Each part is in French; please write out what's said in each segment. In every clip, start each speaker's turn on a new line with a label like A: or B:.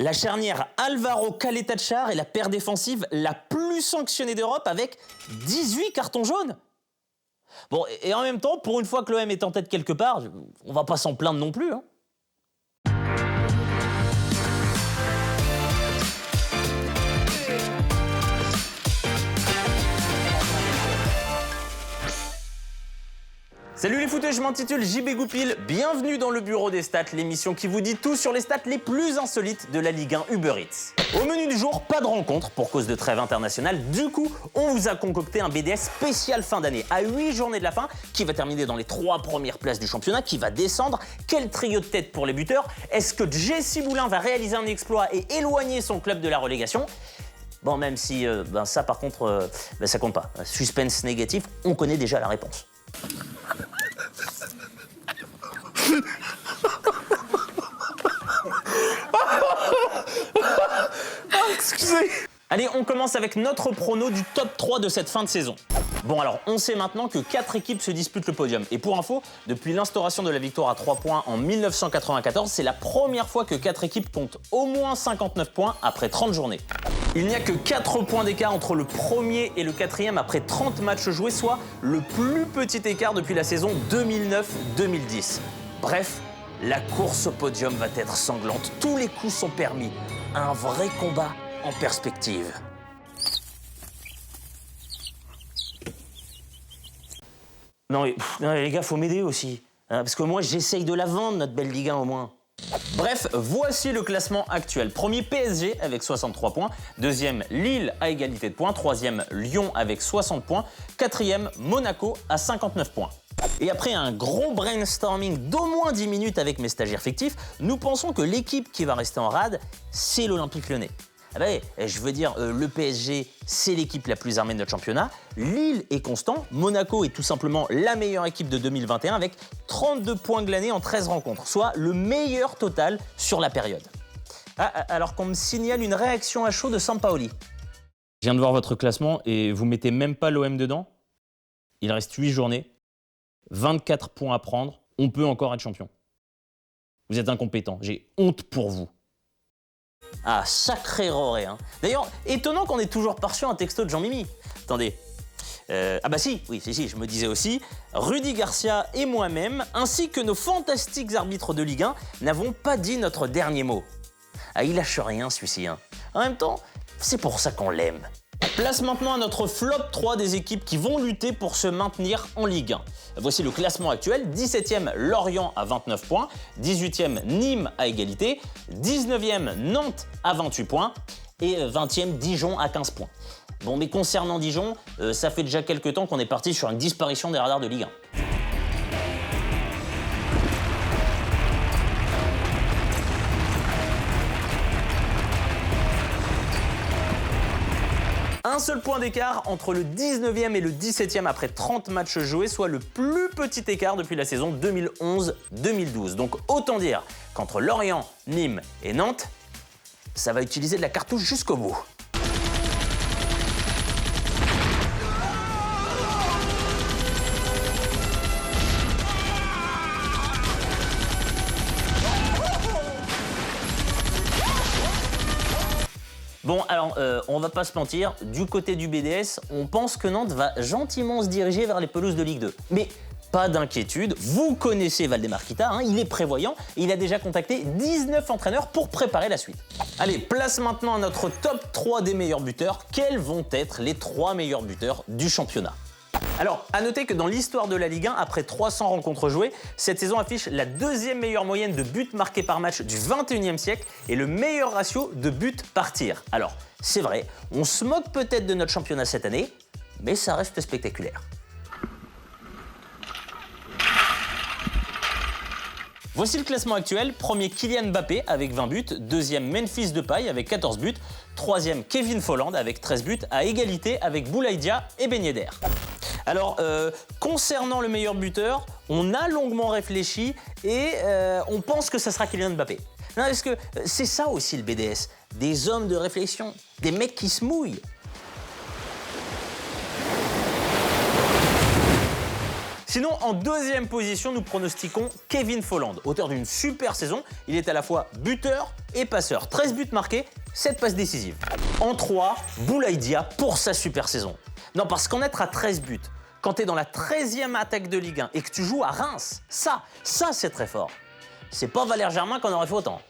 A: La charnière Alvaro Caleta-Char est la paire défensive la plus sanctionnée d'Europe avec 18 cartons jaunes. Bon, et en même temps, pour une fois que l'OM est en tête quelque part, on va pas s'en plaindre non plus, hein. Salut les footeux, je m'intitule JB Goupil, bienvenue dans le bureau des stats, l'émission qui vous dit tout sur les stats les plus insolites de la Ligue 1 Uber Eats. Au menu du jour, pas de rencontre pour cause de trêve internationale, du coup on vous a concocté un BDS spécial fin d'année à 8 journées de la fin qui va terminer dans les 3 premières places du championnat, qui va descendre. Quel trio de tête pour les buteurs? Est-ce que Jesse Boulin va réaliser un exploit et éloigner son club de la relégation? Bon, même si ça par contre, ça compte pas. Suspense négatif, on connaît déjà la réponse. Excusez. Allez, on commence avec notre prono du top 3 de cette fin de saison. Bon, alors, on sait maintenant que 4 équipes se disputent le podium. Et pour info, depuis l'instauration de la victoire à 3 points en 1994, c'est la première fois que 4 équipes comptent au moins 59 points après 30 journées. Il n'y a que 4 points d'écart entre le premier et le quatrième après 30 matchs joués, soit le plus petit écart depuis la saison 2009-2010. Bref, la course au podium va être sanglante. Tous les coups sont permis. Un vrai combat en perspective. Non mais les gars, faut m'aider aussi. Hein, parce que moi, j'essaye de la vendre, notre belle Ligue 1 au moins. Bref, voici le classement actuel. Premier PSG avec 63 points. Deuxième Lille à égalité de points. Troisième Lyon avec 60 points. Quatrième Monaco à 59 points. Et après un gros brainstorming d'au moins 10 minutes avec mes stagiaires fictifs, nous pensons que l'équipe qui va rester en rade, c'est l'Olympique Lyonnais. Ah ben, je veux dire, le PSG, c'est l'équipe la plus armée de notre championnat. Lille est constant. Monaco est tout simplement la meilleure équipe de 2021 avec 32 points glanés en 13 rencontres, soit le meilleur total sur la période. Ah, alors qu'on me signale une réaction à chaud de Sampaoli. Je viens de voir votre classement et vous mettez même pas l'OM dedans. Il reste 8 journées, 24 points à prendre, on peut encore être champion. Vous êtes incompétent, j'ai honte pour vous. Ah, sacré Roré, hein. D'ailleurs, étonnant qu'on ait toujours pas reçu un texto de Jean-Mimi. Attendez. Ah bah si, je me disais aussi, Rudy Garcia et moi-même, ainsi que nos fantastiques arbitres de Ligue 1, n'avons pas dit notre dernier mot. Ah, il lâche rien celui-ci, hein. En même temps, c'est pour ça qu'on l'aime. Place maintenant à notre flop 3 des équipes qui vont lutter pour se maintenir en Ligue 1. Voici le classement actuel. 17e Lorient à 29 points, 18e Nîmes à égalité, 19e Nantes à 28 points et 20e Dijon à 15 points. Bon, mais concernant Dijon, ça fait déjà quelques temps qu'on est parti sur une disparition des radars de Ligue 1. Un seul point d'écart entre le 19e et le 17e après 30 matchs joués, soit le plus petit écart depuis la saison 2011-2012. Donc autant dire qu'entre Lorient, Nîmes et Nantes, ça va utiliser de la cartouche jusqu'au bout. Bon, alors, on va pas se mentir, du côté du BDS, on pense que Nantes va gentiment se diriger vers les pelouses de Ligue 2. Mais pas d'inquiétude, vous connaissez Valdemar Kita, hein, il est prévoyant et il a déjà contacté 19 entraîneurs pour préparer la suite. Allez, place maintenant à notre top 3 des meilleurs buteurs. Quels vont être les 3 meilleurs buteurs du championnat ? Alors, à noter que dans l'histoire de la Ligue 1, après 300 rencontres jouées, cette saison affiche la 2e meilleure moyenne de buts marqués par match du 21e siècle et le meilleur ratio de buts par tir. Alors, c'est vrai, on se moque peut-être de notre championnat cette année, mais ça reste spectaculaire. Voici le classement actuel. Premier Kylian Mbappé avec 20 buts, deuxième Memphis Depay avec 14 buts, troisième Kevin Folland avec 13 buts, à égalité avec Boulaïdia et Ben Yedder. Alors, concernant le meilleur buteur, on a longuement réfléchi et on pense que ça sera Kylian Mbappé. Non, parce que c'est ça aussi le BDS, des hommes de réflexion, des mecs qui se mouillent. Sinon, en deuxième position, nous pronostiquons Kevin Folland. Auteur d'une super saison, il est à la fois buteur et passeur. 13 buts marqués, 7 passes décisives. En 3, Boulaye Dia pour sa super saison. Non, parce qu'en être à 13 buts, quand tu es dans la 13e attaque de Ligue 1 et que tu joues à Reims, ça c'est très fort. C'est pas Valère Germain qu'on aurait fait autant.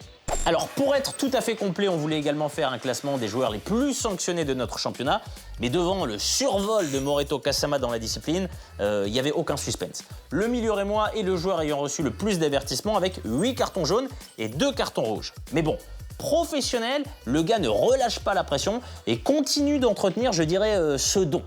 A: Alors, pour être tout à fait complet, on voulait également faire un classement des joueurs les plus sanctionnés de notre championnat. Mais devant le survol de Moreto Kassama dans la discipline, il n'y avait aucun suspense. Le milieu rémois est le joueur ayant reçu le plus d'avertissements avec 8 cartons jaunes et 2 cartons rouges. Mais bon, professionnel, le gars ne relâche pas la pression et continue d'entretenir, je dirais, ce don.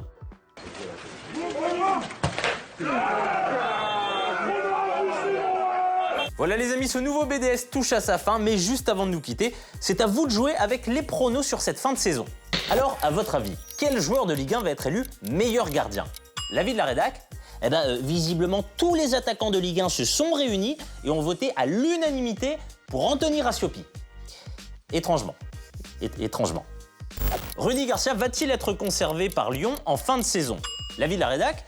A: Voilà les amis, ce nouveau BDS touche à sa fin, mais juste avant de nous quitter, c'est à vous de jouer avec les pronos sur cette fin de saison. Alors, à votre avis, quel joueur de Ligue 1 va être élu meilleur gardien? L'avis de la rédac? Visiblement, tous les attaquants de Ligue 1 se sont réunis et ont voté à l'unanimité pour Anthony Rassiopi. Étrangement. Étrangement. Rudy Garcia va-t-il être conservé par Lyon en fin de saison? L'avis de la rédac?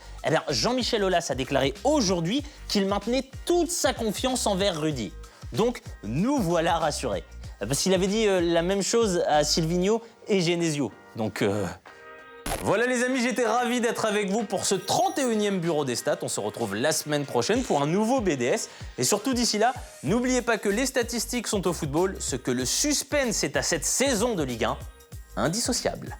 A: Jean-Michel Aulas a déclaré aujourd'hui qu'il maintenait toute sa confiance envers Rudy. Donc, nous voilà rassurés. Parce qu'il avait dit la même chose à Silvinho et Genesio. Donc, voilà les amis, j'étais ravi d'être avec vous pour ce 31e Bureau des Stats. On se retrouve la semaine prochaine pour un nouveau BDS. Et surtout d'ici là, n'oubliez pas que les statistiques sont au football, ce que le suspense est à cette saison de Ligue 1, indissociable.